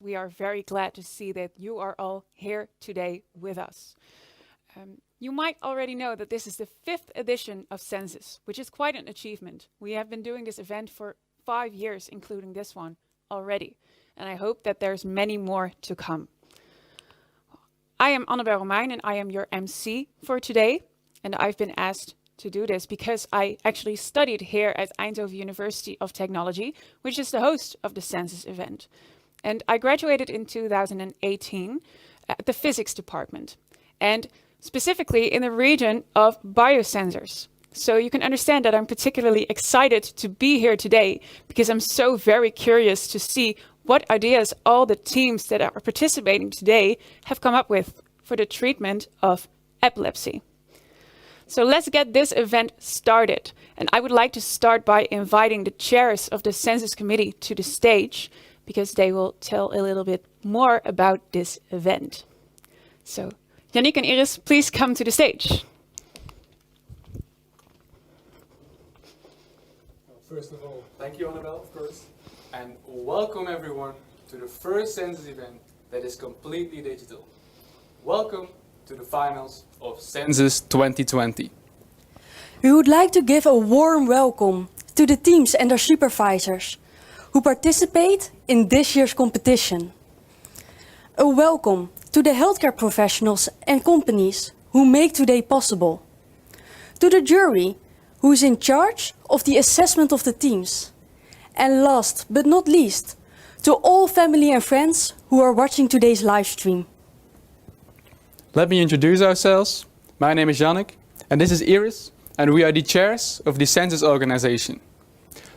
we are very glad to see that you are all here today with us. You might already know that this is the 5th edition of Census, which is quite an achievement. We have been doing this event for 5 years, including this one already, and I hope that there's many more to come. I am Annabel Romein and I am your MC for today, and I've been asked to do this because I actually studied here at Eindhoven University of Technology, which is the host of the Census event. And I graduated in 2018 at the physics department, and specifically in the region of biosensors. So you can understand that I'm particularly excited to be here today because I'm so very curious to see what ideas all the teams that are participating today have come up with for the treatment of epilepsy. So let's get this event started. And I would like to start by inviting the chairs of the Census Committee to the stage because they will tell a little bit more about this event. So Yannick and Iris, please come to the stage. First of all, thank you, Annabel, of course, and welcome everyone to the first Census event that is completely digital. Welcome to the finals of Census 2020. We would like to give a warm welcome to the teams and their supervisors who participate in this year's competition. A welcome to the healthcare professionals and companies who make today possible. To the jury who is in charge of the assessment of the teams. And last but not least, to all family and friends who are watching today's live stream. Let me introduce ourselves. My name is Yannick, and this is Iris, and we are the chairs of the Census organization.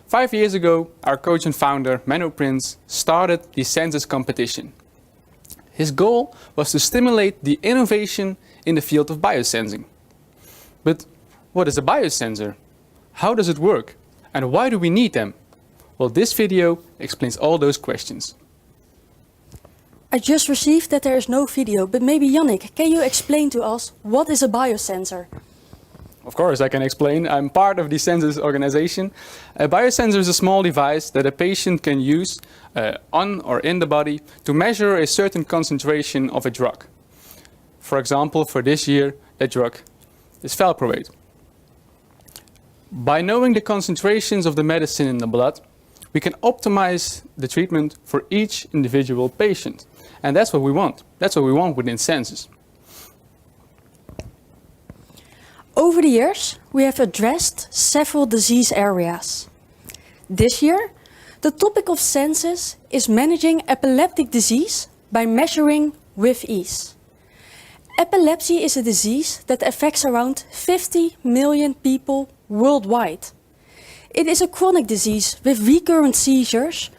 5 years ago, our coach and founder, Menno Prins, started the Census competition. His goal was to stimulate the innovation in the field of biosensing. But what is a biosensor? How does it work? And why do we need them? Well, this video explains all those questions. I just received that there is no video, but maybe Yannick, can you explain to us what is a biosensor? Of course, I can explain. I'm part of the Census organization. A biosensor is a small device that a patient can use on or in the body to measure a certain concentration of a drug. For example, for this year, that drug is valproate. By knowing the concentrations of the medicine in the blood, we can optimize the treatment for each individual patient. And that's what we want. That's what we want within Census. Over the years, we have addressed several disease areas. This year, the topic of Census is managing epileptic disease by measuring with ease. Epilepsy is a disease that affects around 50 million people worldwide. It is a chronic disease with recurrent seizures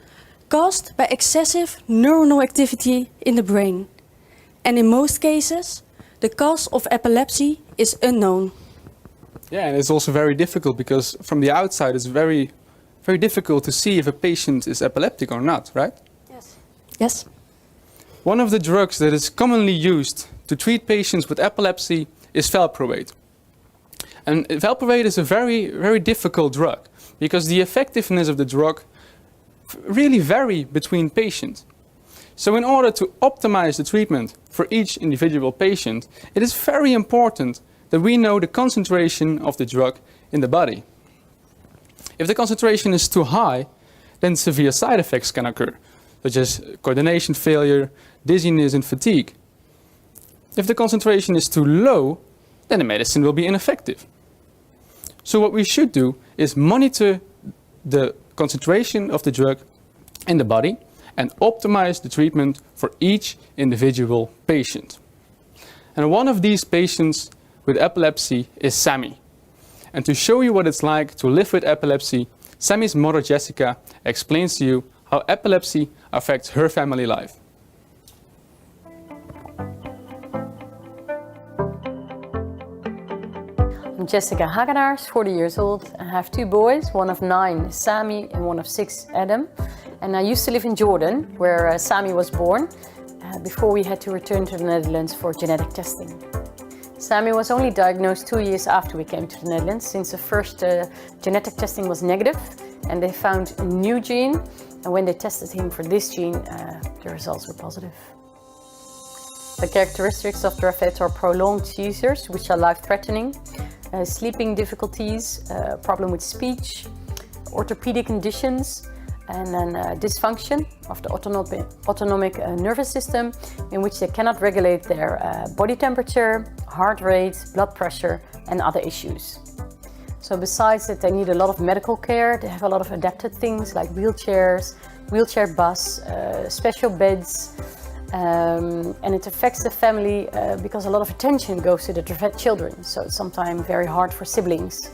caused by excessive neuronal activity in the brain. And in most cases, the cause of epilepsy is unknown. Yeah, and it's also very difficult because from the outside it's very difficult to see if a patient is epileptic or not, right? Yes. Yes. One of the drugs that is commonly used to treat patients with epilepsy is valproate. And valproate is a very difficult drug because the effectiveness of the drug really vary between patients. So in order to optimize the treatment for each individual patient, it is very important that we know the concentration of the drug in the body. If the concentration is too high, then severe side effects can occur, such as coordination failure, dizziness and fatigue. If the concentration is too low, then the medicine will be ineffective. So what we should do is monitor the concentration of the drug in the body and optimize the treatment for each individual patient. And one of these patients with epilepsy is Sammy. And to show you what it's like to live with epilepsy, Sammy's mother Jessica explains to you how epilepsy affects her family life. I'm Jessica Hagenaars, 40 years old. I have 2 boys, one of 9, Sammy, and one of 6, Adam. And I used to live in Jordan, where Sammy was born, before we had to return to the Netherlands for genetic testing. Sammy was only diagnosed 2 years after we came to the Netherlands, since the first genetic testing was negative, and they found a new gene And when they tested him for this gene, the results were positive. The characteristics of Graphite are prolonged seizures, which are life-threatening, sleeping difficulties, problem with speech, orthopedic conditions, and then dysfunction of the autonomic nervous system, in which they cannot regulate their body temperature, heart rate, blood pressure, and other issues. So besides that, they need a lot of medical care. They have a lot of adapted things like wheelchairs, wheelchair bus, special beds, and it affects the family because a lot of attention goes to the Graphite children, so it's sometimes very hard for siblings.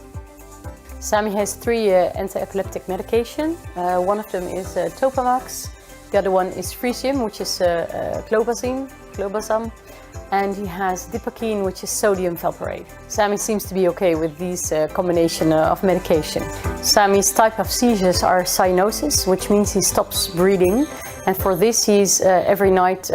Sami has 3 anti-epileptic medication. One of them is Topamax, the other one is Frisium, which is clobazam, and he has Dipakine, which is sodium valproate. Sami seems to be okay with these combination of medication. Sami's type of seizures are cyanosis, which means he stops breathing, and for this he's every night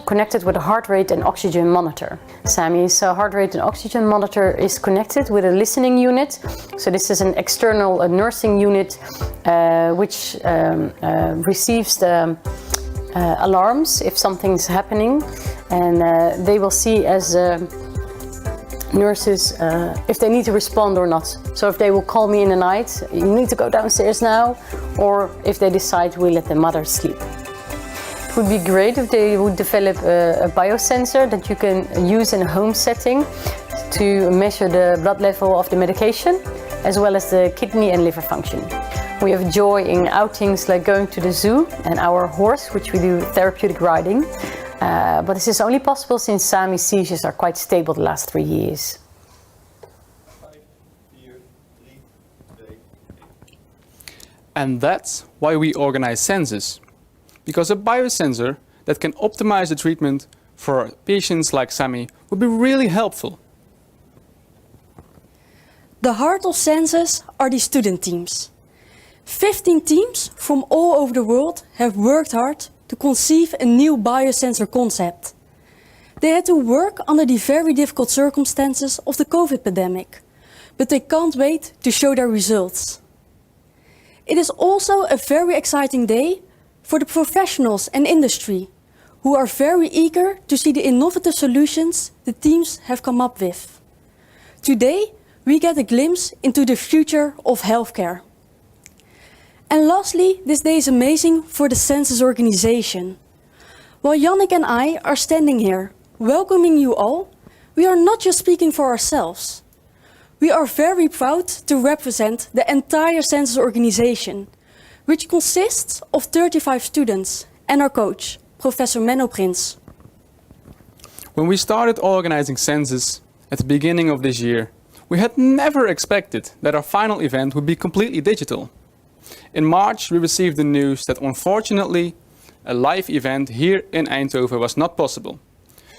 connected with a heart rate and oxygen monitor. Sami's heart rate and oxygen monitor is connected with a listening unit. So this is an external nursing unit which receives the alarms if something's happening, and they will see as nurses if they need to respond or not. So if they will call me in the night, you need to go downstairs now, or if they decide we let the mother sleep. It would be great if they would develop a biosensor that you can use in a home setting to measure the blood level of the medication, as well as the kidney and liver function. We have joy in outings like going to the zoo and our horse, which we do therapeutic riding. But this is only possible since Sami's seizures are quite stable the last 3 years. 5, 4, 3, 2, 1. And that's why we organize Census. Because a biosensor that can optimize the treatment for patients like Sami would be really helpful. The heart of Census are the student teams. 15 teams from all over the world have worked hard to conceive a new biosensor concept. They had to work under the very difficult circumstances of the COVID pandemic, but they can't wait to show their results. It is also a very exciting day for the professionals and industry, who are very eager to see the innovative solutions the teams have come up with. Today, we get a glimpse into the future of healthcare. And lastly, this day is amazing for the Census organization. While Yannick and I are standing here, welcoming you all, we are not just speaking for ourselves. We are very proud to represent the entire Census organization, which consists of 35 students and our coach, Professor Menno Prins. When we started organizing Census at the beginning of this year, we had never expected that our final event would be completely digital. In March, we received the news that unfortunately a live event here in Eindhoven was not possible.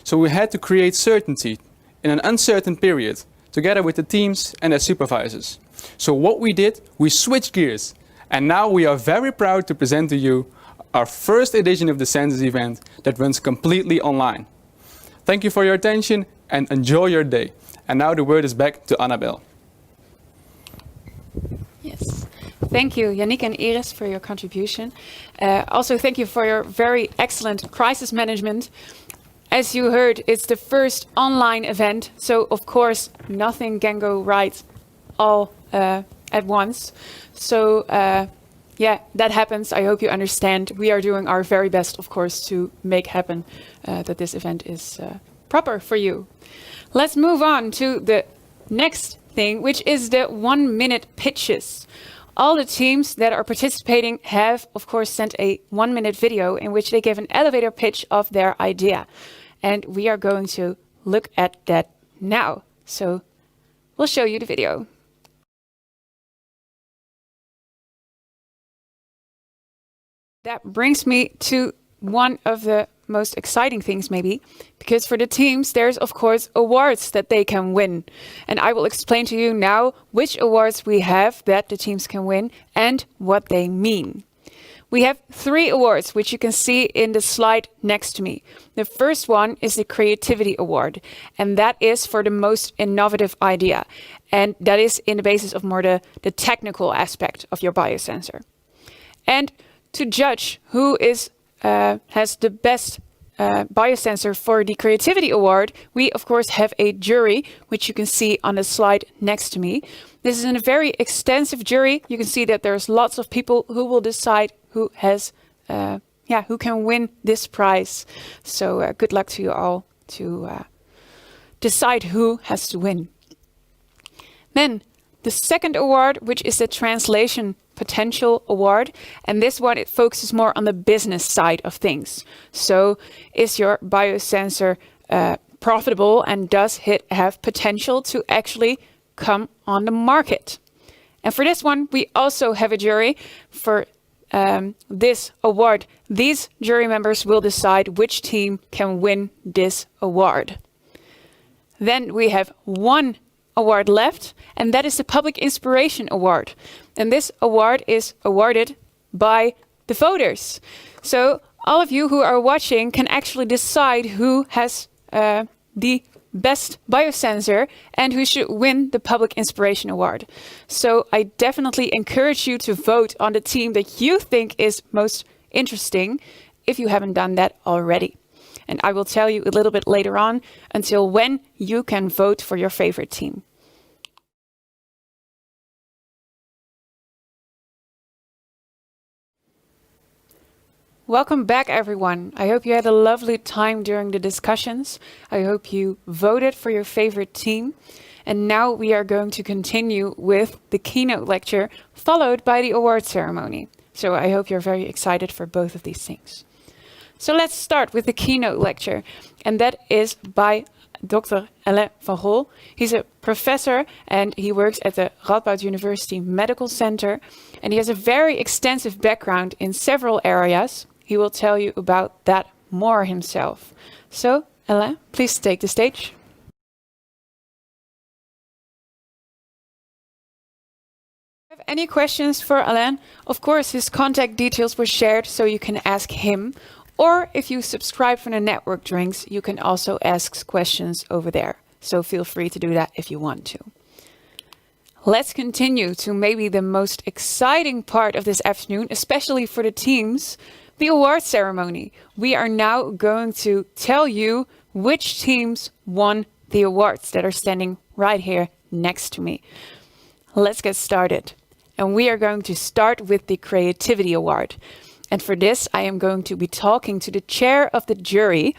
So we had to create certainty in an uncertain period together with the teams and their supervisors. So what we did, we switched gears, and now we are very proud to present to you our first edition of the Census event that runs completely online. Thank you for your attention and enjoy your day. And now the word is back to Annabelle. Yes. Thank you, Yannick and Iris, for your contribution. Also, thank you for your very excellent crisis management. As you heard, it's the first online event, so of course nothing can go right all at once. So yeah, that happens. I hope you understand. We are doing our very best, of course, to make happen that this event is proper for you. Let's move on to the next thing, which is the 1-minute pitches. All the teams that are participating have, of course, sent a 1-minute video in which they give an elevator pitch of their idea. And we are going to look at that now. So we'll show you the video. That brings me to one of the most exciting things, maybe, because for the teams, there's of course awards that they can win. And I will explain to you now which awards we have that the teams can win and what they mean. We have 3 awards, which you can see in the slide next to me. The first one is the Creativity Award, and that is for the most innovative idea. And that is in the basis of more the technical aspect of your biosensor. And to judge who has the best biosensor for the Creativity Award, we of course have a jury, which you can see on the slide next to me. This is a very extensive jury. You can see that there's lots of people who will decide who can win this prize. So good luck to you all to decide who has to win. Then the second award, which is the Translation Potential Award, and this one, it focuses more on the business side of things. So is your biosensor profitable, and does it have potential to actually come on the market? And for this one, we also have a jury. For this award, these jury members will decide which team can win this award. Then we have one award left, and that is the Public Inspiration Award. And this award is awarded by the voters. So all of you who are watching can actually decide who has the best biosensor and who should win the Public Inspiration Award. So I definitely encourage you to vote on the team that you think is most interesting, if you haven't done that already. And I will tell you a little bit later on until when you can vote for your favorite team. Welcome back, everyone. I hope you had a lovely time during the discussions. I hope you voted for your favorite team. And now we are going to continue with the keynote lecture, followed by the award ceremony. So I hope you're very excited for both of these things. So let's start with the keynote lecture. And that is by Dr. Alain van Rol. He's a professor and he works at the Radboud University Medical Center. And he has a very extensive background in several areas. He will tell you about that more himself. So, Alain, please take the stage. If you have any questions for Alain, of course, his contact details were shared so you can ask him. Or if you subscribe for the network drinks, you can also ask questions over there. So feel free to do that if you want to. Let's continue to maybe the most exciting part of this afternoon, especially for the teams, the award ceremony. We are now going to tell you which teams won the awards that are standing right here next to me. Let's get started. And we are going to start with the Creativity Award. And for this, I am going to be talking to the chair of the jury,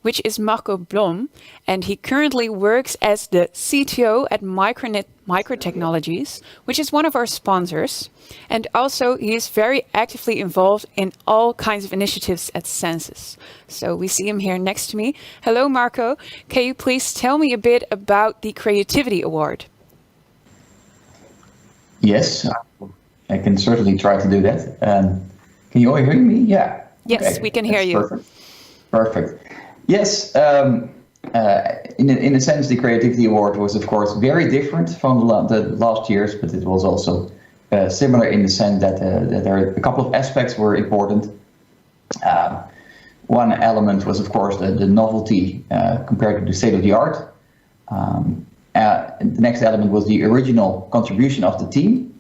which is Marco Blom. And he currently works as the CTO at Micronet Microtechnologies, which is one of our sponsors. And also, he is very actively involved in all kinds of initiatives at Census. So we see him here next to me. Hello, Marco. Can you please tell me a bit about the Creativity Award? Yes, I can certainly try to do that. Can you all hear me? Yeah. Yes, okay. We can hear you. Perfect. Yes, in a sense, the Creativity Award was, of course, very different from the last years, but it was also similar in the sense that there are a couple of aspects were important. One element was, of course, the novelty compared to the state of the art. The next element was the original contribution of the team,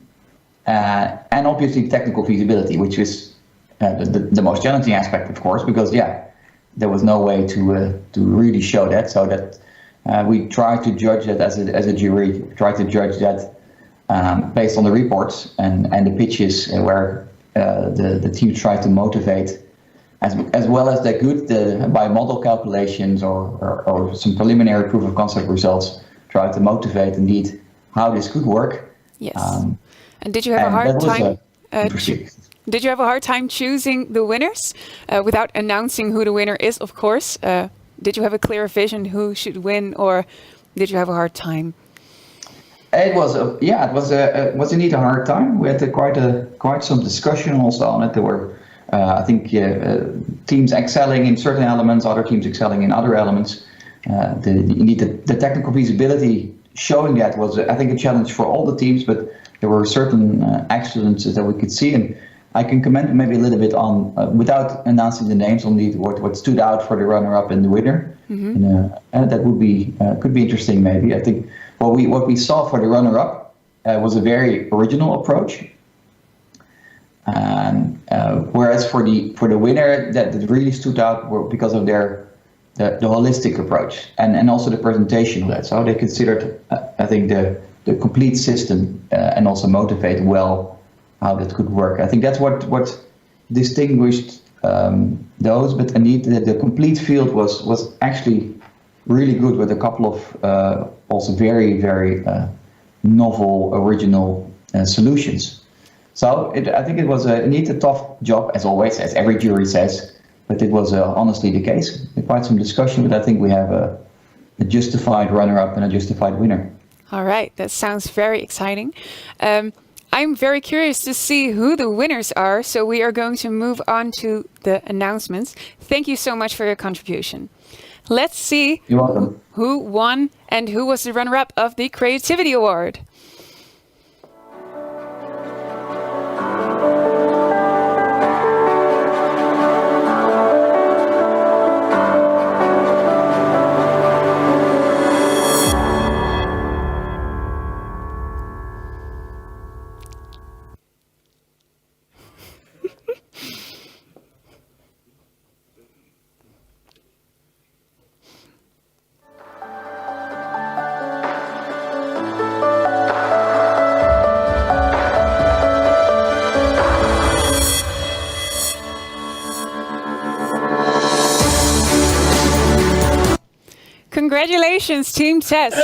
and obviously technical feasibility, which is the most challenging aspect, of course, because there was no way to really show that. So that we tried to judge that as a jury, tried to judge that based on the reports and the pitches where the team tried to motivate, as well as by model calculations or some preliminary proof of concept results, tried to motivate indeed how this could work. Yes. And did you have a hard time? Did you have a hard time choosing the winners without announcing who the winner is? Of course. Did you have a clear vision who should win, or did you have a hard time? It was indeed a hard time. We had quite some discussion also on it. There were, I think, teams excelling in certain elements, other teams excelling in other elements. The technical feasibility showing that was, I think, a challenge for all the teams, but there were certain excellences that we could see, and I can comment maybe a little bit on, without announcing the names, only what stood out for the runner-up and the winner. Mm-hmm. And that would be could be interesting maybe. I think what we saw for the runner-up was a very original approach. Whereas for the winner, that really stood out were because of the holistic approach and also the presentation of that. So they considered, I think, the complete system and also motivated well how that could work. I think that's what distinguished those. But indeed, the complete field was actually really good with a couple of also very, very novel, original solutions. So I think it was indeed a tough job, as always, as every jury says, but it was honestly the case. Quite some discussion, but I think we have a justified runner-up and a justified winner. All right, that sounds very exciting. I'm very curious to see who the winners are, so we are going to move on to the announcements. Thank you so much for your contribution. Let's see You're welcome. who won and who was the runner-up of the Creativity Award. Congratulations, Team Test.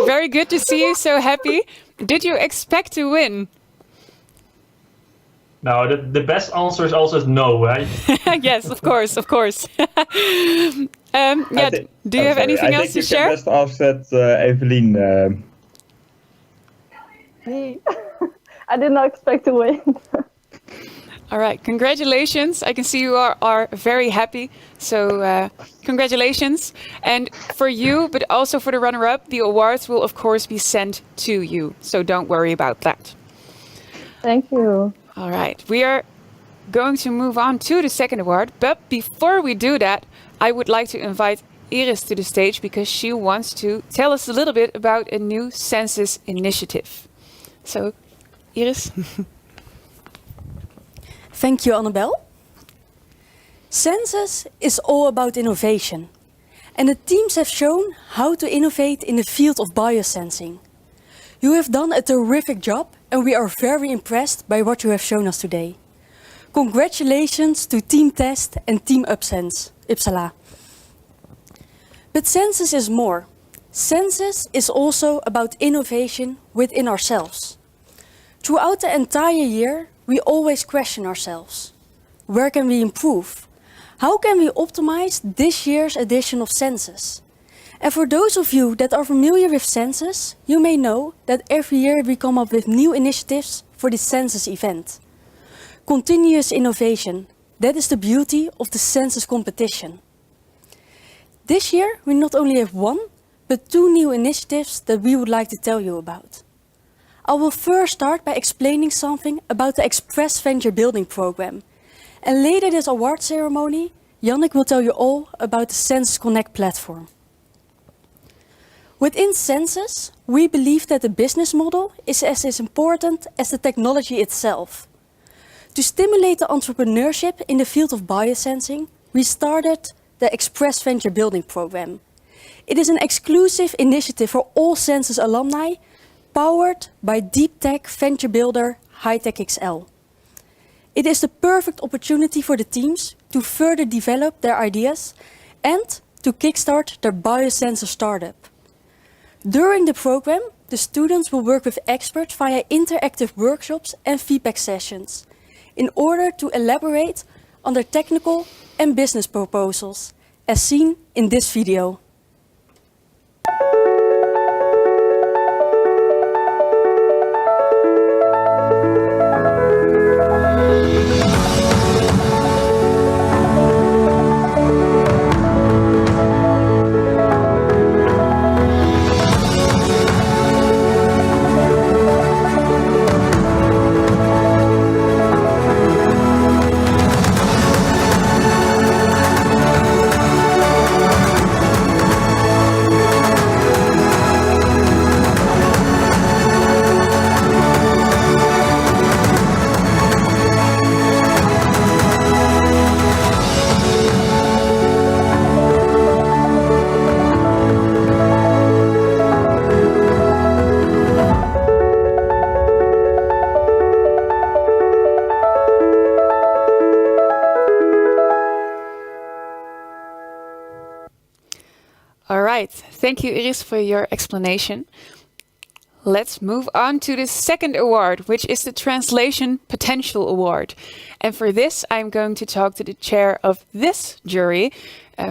Very good to see you so happy. Did you expect to win? No, the best answer is also no, right? Yes, of course, of course. Yeah, do you have anything else to share? I think you can best ask that Evelien. I did not expect to win. All right, congratulations. I can see you are very happy. So congratulations. And for you, but also for the runner-up, the awards will of course be sent to you. So don't worry about that. Thank you. All right, we are going to move on to the second award. But before we do that, I would like to invite Iris to the stage because she wants to tell us a little bit about a new Census initiative. So, Iris. Thank you, Annabel. Census is all about innovation, and the teams have shown how to innovate in the field of biosensing. You have done a terrific job, and we are very impressed by what you have shown us today. Congratulations to Team Test and Team Uppsala. But Census is more. Census is also about innovation within ourselves. Throughout the entire year, we always question ourselves. Where can we improve? How can we optimize this year's edition of Census? And for those of you that are familiar with Census, you may know that every year we come up with new initiatives for the SensUs Event. Continuous innovation, that is the beauty of the Census competition. This year we not only have one, but two new initiatives that we would like to tell you about. I will first start by explaining something about the Expressventure building program. And later this award ceremony, Jannik will tell you all about the Census Connect platform. Within Census, we believe that the business model is as important as the technology itself. To stimulate the entrepreneurship in the field of biosensing, we started the Expressventure building program. It is an exclusive initiative for all Census alumni, powered by deep tech venture builder Hightech XL. It is the perfect opportunity for the teams to further develop their ideas and to kickstart their biosensor startup. During the program, the students will work with experts via interactive workshops and feedback sessions in order to elaborate on their technical and business proposals, as seen in this video. right. Thank you, Iris, for your explanation. Let's move on to the second award, which is the Translation Potential Award. And for this, I'm going to talk to the chair of this jury,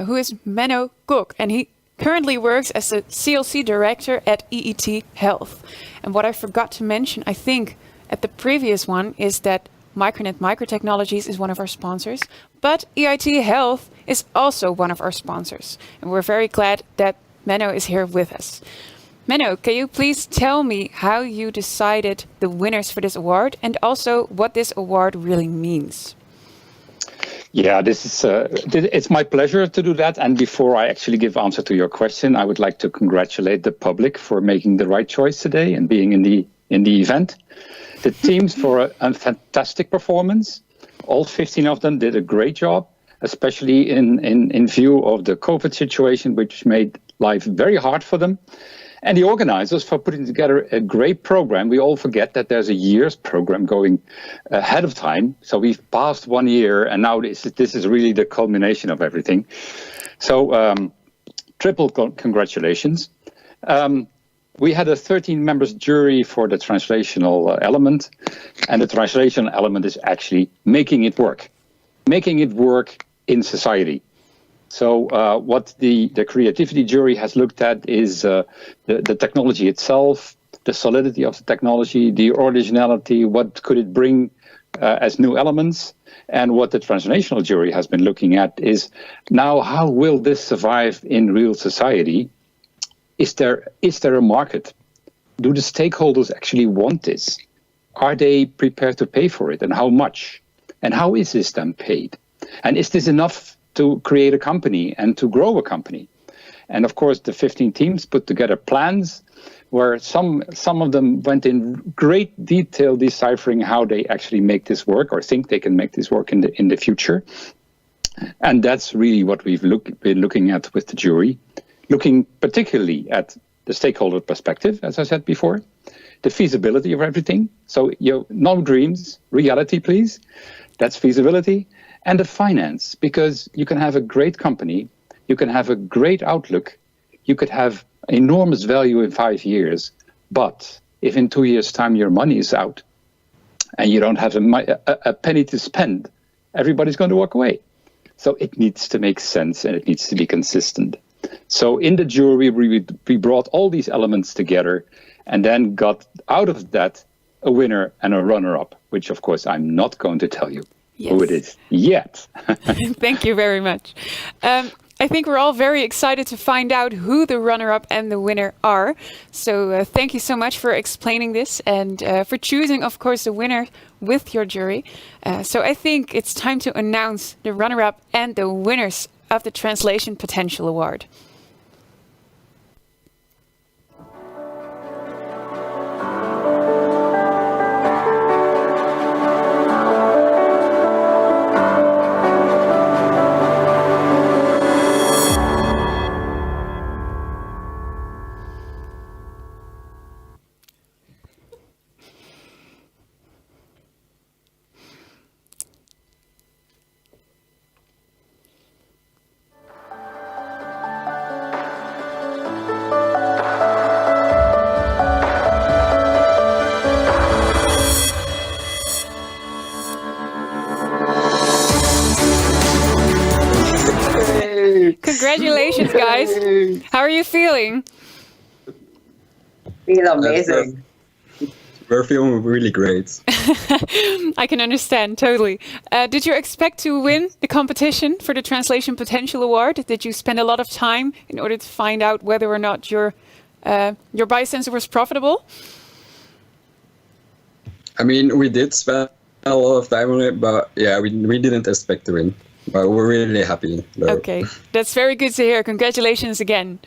who is Menno Kok. And he currently works as the CLC director at EET Health. And what I forgot to mention, I think, at the previous one, is that Micronet Microtechnologies is one of our sponsors, but EIT Health is also one of our sponsors. And we're very glad that Menno is here with us. Menno, can you please tell me how you decided the winners for this award and also what this award really means? Yeah, it's my pleasure to do that. And before I actually give answer to your question, I would like to congratulate the public for making the right choice today and being in the event. The teams for a fantastic performance. All 15 of them did a great job, especially in view of the COVID situation, which made life very hard for them. And the organizers for putting together a great program. We all forget that there's a year's program going ahead of time. So we've passed 1 year, and now this is really the culmination of everything. So triple congratulations. We had a 13 members jury for the translational element, and the translational element is actually making it work in society. So what the creativity jury has looked at is the technology itself, the solidity of the technology, the originality, what could it bring as new elements. And what the translational jury has been looking at is now how will this survive in real society? Is there a market? Do the stakeholders actually want this? Are they prepared to pay for it, and how much? And how is this then paid? And is this enough to create a company and to grow a company? And of course, the 15 teams put together plans where some of them went in great detail deciphering how they actually make this work or think they can make this work in the future. And that's really what we've been looking at with the jury, looking particularly at the stakeholder perspective, as I said before, the feasibility of everything. So no dreams, reality, please. That's feasibility. And the finance, because you can have a great company, you can have a great outlook, you could have enormous value in 5 years, but if in 2 years' time your money is out and you don't have a penny to spend, everybody's going to walk away. So it needs to make sense and it needs to be consistent. So in the jury, we brought all these elements together and then got out of that a winner and a runner-up, which of course I'm not going to tell you. Yes. Who it is yet. Thank you very much. I think we're all very excited to find out who the runner-up and the winner are. So thank you so much for explaining this and for choosing, of course, the winner with your jury. So I think it's time to announce the runner-up and the winners of the Translation Potential Award. Congratulations, guys. How are you feeling? Feel amazing. We're feeling really great. I can understand, totally. Did you expect to win the competition for the Translation Potential Award? Did you spend a lot of time in order to find out whether or not your biosensor was profitable? I mean, we did spend a lot of time on it, but yeah, we didn't expect to win. But we're really happy, though. Okay, that's very good to hear. Congratulations again.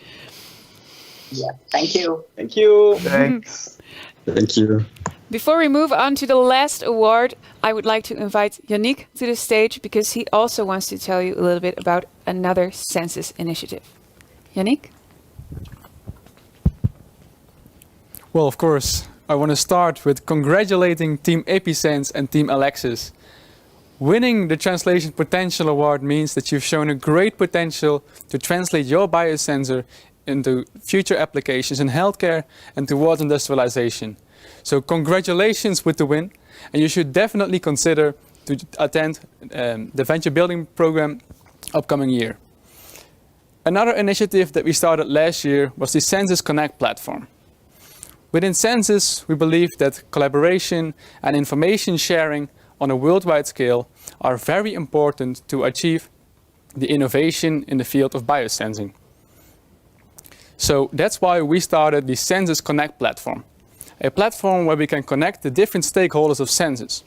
Yeah, thank you. Thank you. Thanks. Thank you. Before we move on to the last award, I would like to invite Yannick to the stage because he also wants to tell you a little bit about another Census initiative. Yannick? Well, of course, I want to start with congratulating Team EpiSense and Team Alexis. Winning the Translation Potential Award means that you've shown a great potential to translate your biosensor into future applications in healthcare and towards industrialization. So congratulations with the win, and you should definitely consider to attend the venture building program upcoming year. Another initiative that we started last year was the Census Connect platform. Within Census, we believe that collaboration and information sharing on a worldwide scale are very important to achieve the innovation in the field of biosensing. So that's why we started the Census Connect platform, a platform where we can connect the different stakeholders of Census,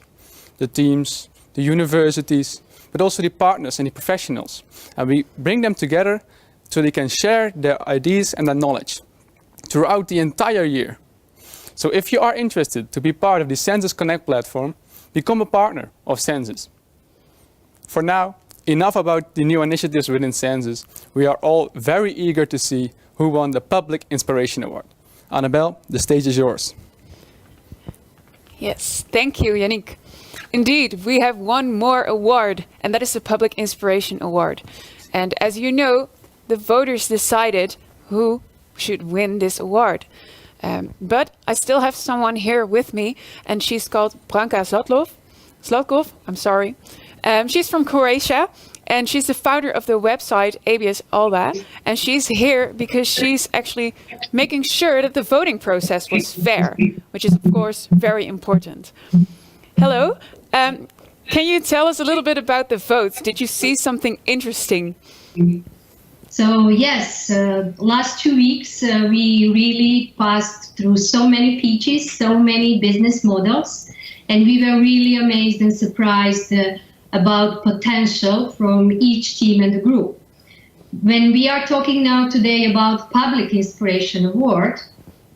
the teams, the universities, but also the partners and the professionals. And we bring them together so they can share their ideas and their knowledge throughout the entire year. So if you are interested to be part of the Census Connect platform, become a partner of Census. For now, enough about the new initiatives within Census. We are all very eager to see who won the Public Inspiration Award. Annabelle, the stage is yours. Yes, thank you, Yannick. Indeed, we have one more award, and that is the Public Inspiration Award. And as you know, the voters decided who should win this award. But I still have someone here with me, and she's called Branka Zlatkov, I'm sorry. She's from Croatia, and she's the founder of the website ABS Alba, and she's here because she's actually making sure that the voting process was fair, which is of course very important. Hello, can you tell us a little bit about the votes? Did you see something interesting? So yes, last 2 weeks we really passed through so many pitches, so many business models, and we were really amazed and surprised about potential from each team and the group. When we are talking now today about Public Inspiration Award,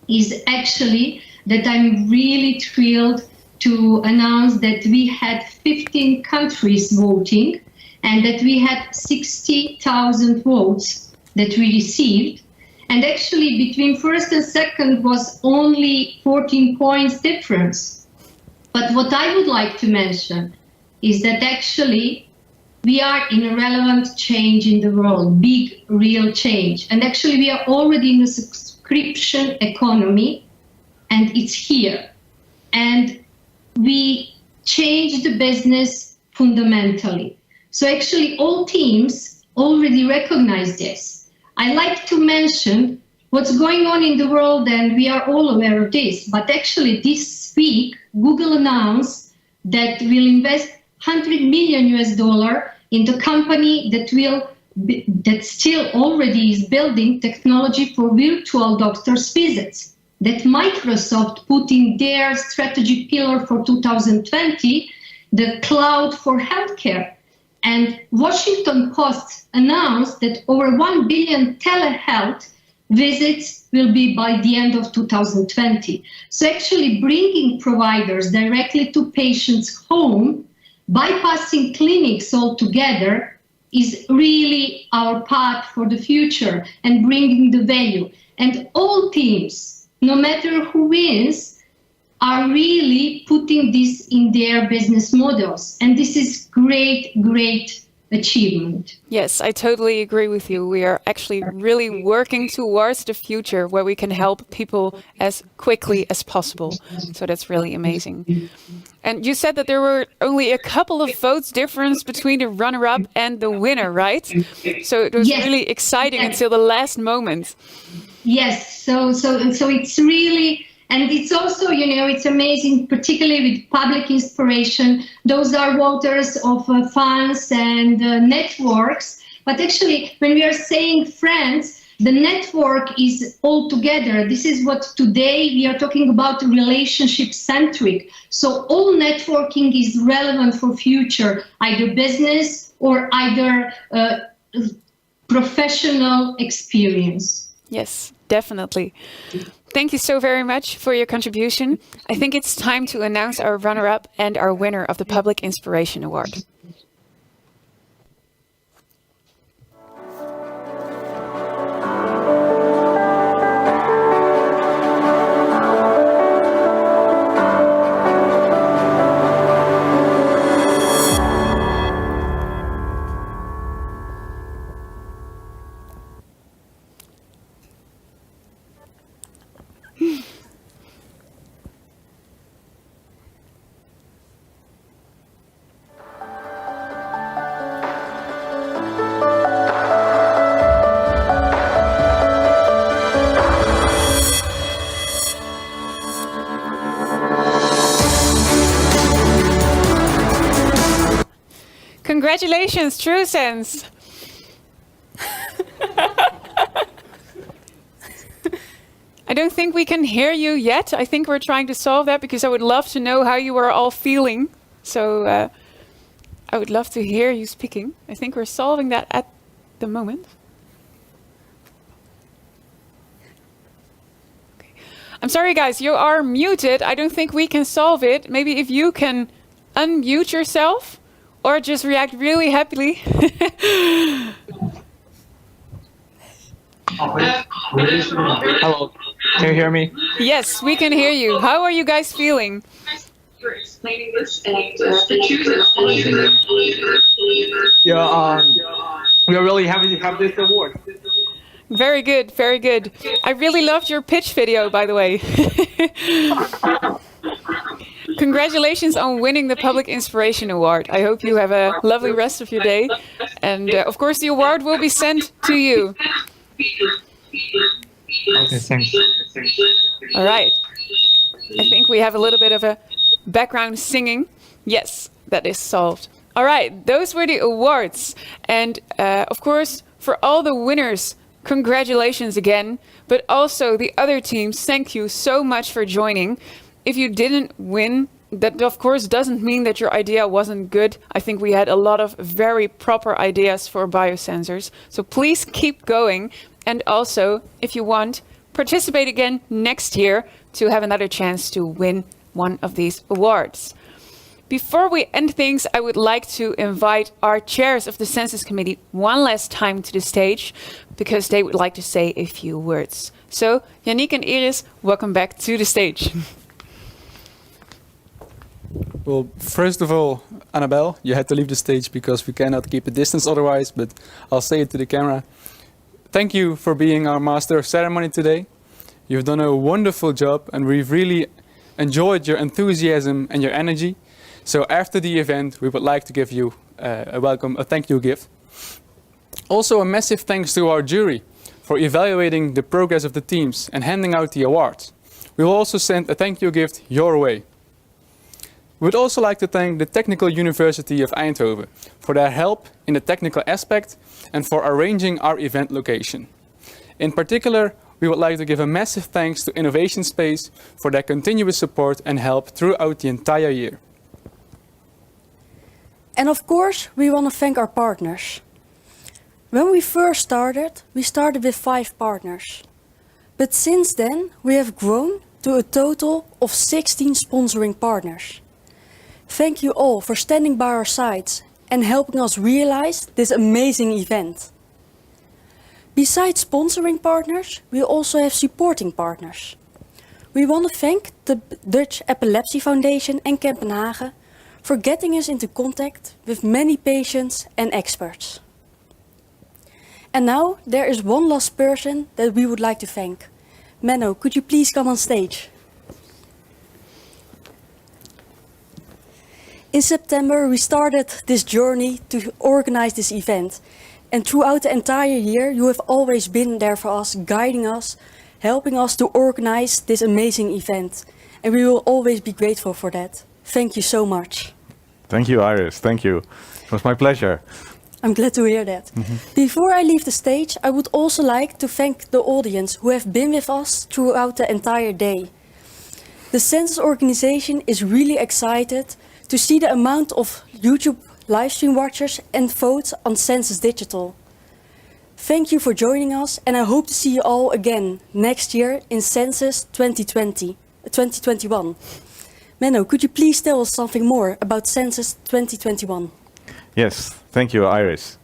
is actually that I'm really thrilled to announce that we had 15 countries voting and that we had 60,000 votes that we received. And actually between first and second was only 14 points difference. But what I would like to mention is that actually we are in a relevant change in the world, big, real change. And actually we are already in a subscription economy, and it's here. And we change the business fundamentally. So actually all teams already recognize this. I like to mention what's going on in the world, and we are all aware of this, but actually this week, Google announced that we'll invest $100 million in the company that still already is building technology for virtual doctors' visits. That Microsoft put in their strategic pillar for 2020, the cloud for healthcare. And Washington Post announced that over 1 billion telehealth visits will be by the end of 2020. So actually bringing providers directly to patients' home, bypassing clinics altogether, is really our path for the future and bringing the value. And all teams, no matter who wins, are really putting this in their business models. And this is great, great achievement. Yes, I totally agree with you. We are actually really working towards the future where we can help people as quickly as possible. So that's really amazing. And you said that there were only a couple of votes difference between the runner-up and the winner, right? So it was really exciting until the last moment. Yes, so it's really, and it's also, you know, it's amazing, particularly with Public Inspiration. Those are voters of funds and networks. But actually, when we are saying friends, the network is all together. This is what today we are talking about, relationship-centric. So all networking is relevant for future, either business or either professional experience. Yes, definitely. Thank you so very much for your contribution. I think it's time to announce our runner-up and our winner of the Public Inspiration Award. Congratulations, TrueSense. I don't think we can hear you yet. I think we're trying to solve that because I would love to know how you are all feeling. So I would love to hear you speaking. I think we're solving that at the moment. Okay. I'm sorry, guys, you are muted. I don't think we can solve it. Maybe if you can unmute yourself or just react really happily. Hello, can you hear me? Yes, we can hear you. How are you guys feeling? You're explaining this and the Yeah, we are really happy to have this award. Very good, very good. I really loved your pitch video, by the way. Congratulations on winning the Public Inspiration Award. I hope you have a lovely rest of your day. And of course, the award will be sent to you. Okay, thanks. All right. I think we have a little bit of a background singing. Yes, that is solved. All right, those were the awards. And of course, for all the winners, congratulations again. But also the other teams, thank you so much for joining. If you didn't win, that of course doesn't mean that your idea wasn't good. I think we had a lot of very proper ideas for biosensors. So please keep going. And also, if you want, participate again next year to have another chance to win one of these awards. Before we end things, I would like to invite our chairs of the Census Committee one last time to the stage because they would like to say a few words. So, Yannick and Iris, welcome back to the stage. Well, first of all, Annabelle, you had to leave the stage because we cannot keep a distance otherwise, but I'll say it to the camera. Thank you for being our Master of Ceremony today. You've done a wonderful job and we've really enjoyed your enthusiasm and your energy. So after the event, we would like to give you a thank you gift. Also a massive thanks to our jury for evaluating the progress of the teams and handing out the awards. We will also send a thank you gift your way. We would also like to thank the Technical University of Eindhoven for their help in the technical aspect and for arranging our event location. In particular, we would like to give a massive thanks to Innovation Space for their continuous support and help throughout the entire year. And of course, we want to thank our partners. When we first started with 5 partners. But since then, we have grown to a total of 16 sponsoring partners. Thank you all for standing by our sides and helping us realize this amazing event. Besides sponsoring partners, we also have supporting partners. We want to thank the Dutch Epilepsy Foundation and Copenhagen for getting us into contact with many patients and experts. And now there is one last person that we would like to thank. Menno, could you please come on stage? In September, we started this journey to organize this event. And throughout the entire year, you have always been there for us, guiding us, helping us to organize this amazing event. And we will always be grateful for that. Thank you so much. Thank you, Iris. Thank you. It was my pleasure. I'm glad to hear that. Before I leave the stage, I would also like to thank the audience who have been with us throughout the entire day. The Census organization is really excited to see the amount of YouTube livestream watchers and votes on Census Digital. Thank you for joining us, and I hope to see you all again next year in Census 2021. Menno, could you please tell us something more about Census 2021? Yes, thank you, Iris.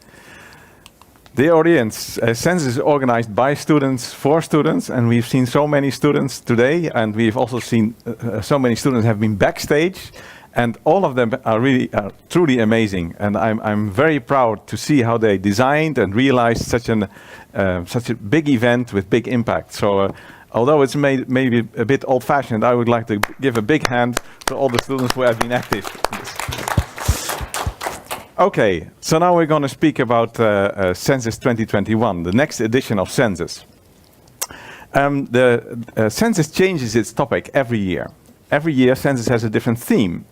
The audience, Census is organized by students for students, and we've seen so many students today, and we've also seen so many students have been backstage. And all of them are really truly amazing, and I'm very proud to see how they designed and realized such a big event with big impact. So, although it's maybe a bit old-fashioned, I would like to give a big hand to all the students who have been active. Okay, so now we're going to speak about Census 2021, the next edition of Census. The Census changes its topic every year. Every year, Census has a different theme.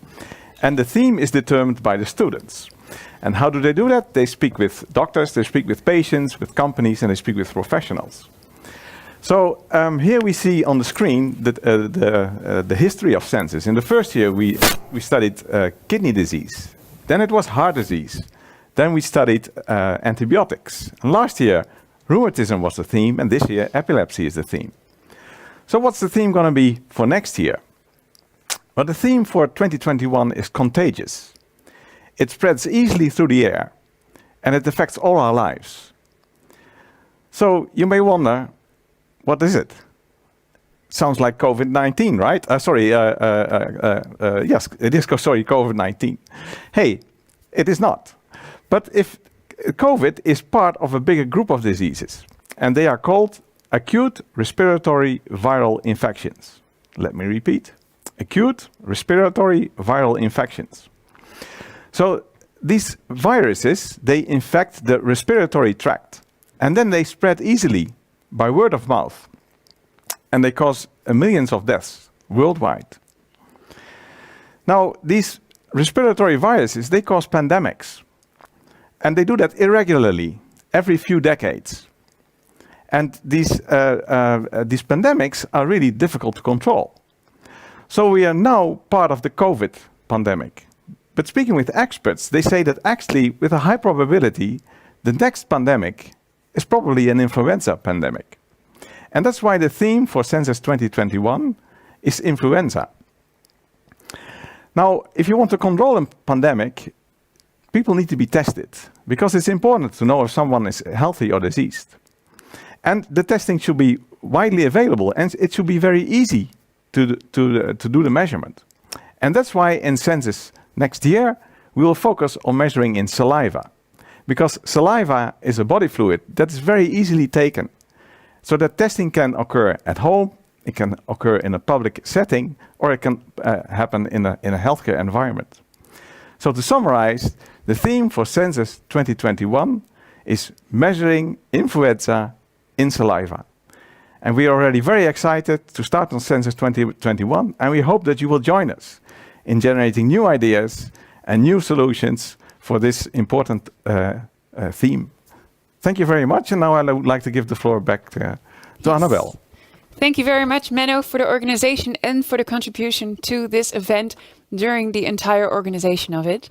And the theme is determined by the students. And how do they do that? They speak with doctors, they speak with patients, with companies, and they speak with professionals. So here we see on the screen the history of Census. In the first year, we studied kidney disease. Then it was heart disease. Then we studied antibiotics. And last year, rheumatism was the theme, and this year, epilepsy is the theme. So what's the theme going to be for next year? Well, the theme for 2021 is contagious. It spreads easily through the air, and it affects all our lives. So you may wonder, what is it? Sounds like COVID-19, right? Yes, it is, COVID-19. Hey, it is not. But if COVID is part of a bigger group of diseases, and they are called acute respiratory viral infections. Let me repeat. Acute respiratory viral infections. So these viruses, they infect the respiratory tract, and then they spread easily by word of mouth, and they cause millions of deaths worldwide. Now, these respiratory viruses, they cause pandemics, and they do that irregularly, every few decades. And these pandemics are really difficult to control. So we are now part of the COVID pandemic. But speaking with experts, they say that actually, with a high probability, the next pandemic is probably an influenza pandemic. And that's why the theme for Census 2021 is influenza. Now, if you want to control a pandemic, people need to be tested, because it's important to know if someone is healthy or diseased. And the testing should be widely available, and it should be very easy to do the measurement. And that's why in Census next year, we will focus on measuring in saliva, because saliva is a body fluid that is very easily taken. So that testing can occur at home, it can occur in a public setting, or it can happen in a healthcare environment. So to summarize, the theme for Census 2021 is measuring influenza in saliva. And we are already very excited to start on Census 2021, and we hope that you will join us in generating new ideas and new solutions for this important theme. Thank you very much, and now I would like to give the floor back to Annabelle. Thank you very much, Menno, for the organization and for the contribution to this event during the entire organization of it.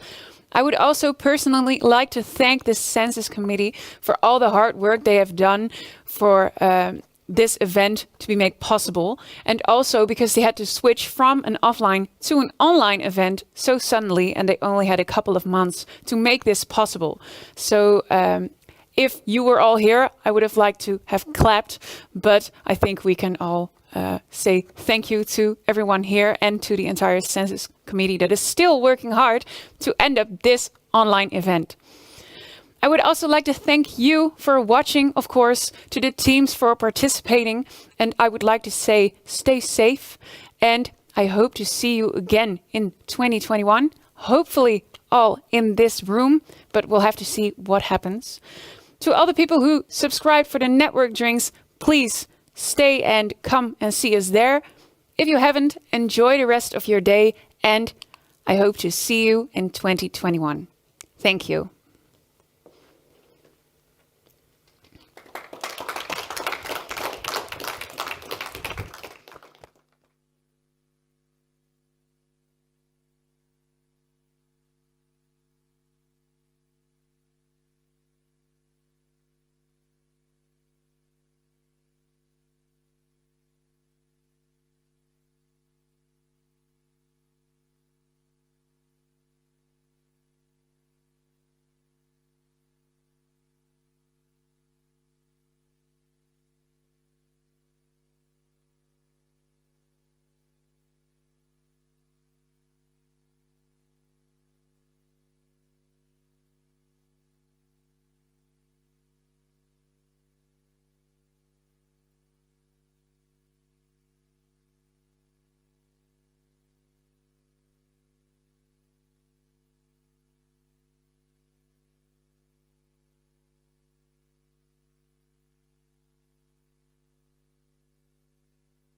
I would also personally like to thank the Census Committee for all the hard work they have done for this event to be made possible, and also because they had to switch from an offline to an online event so suddenly, and they only had a couple of months to make this possible. So if you were all here, I would have liked to have clapped, but I think we can all say thank you to everyone here and to the entire Census Committee that is still working hard to end up this online event. I would also like to thank you for watching, of course, to the teams for participating, and I would like to say stay safe, and I hope to see you again in 2021, hopefully all in this room, but we'll have to see what happens. To all the people who subscribe for the network drinks, please stay and come and see us there. If you haven't, enjoy the rest of your day, and I hope to see you in 2021. Thank you.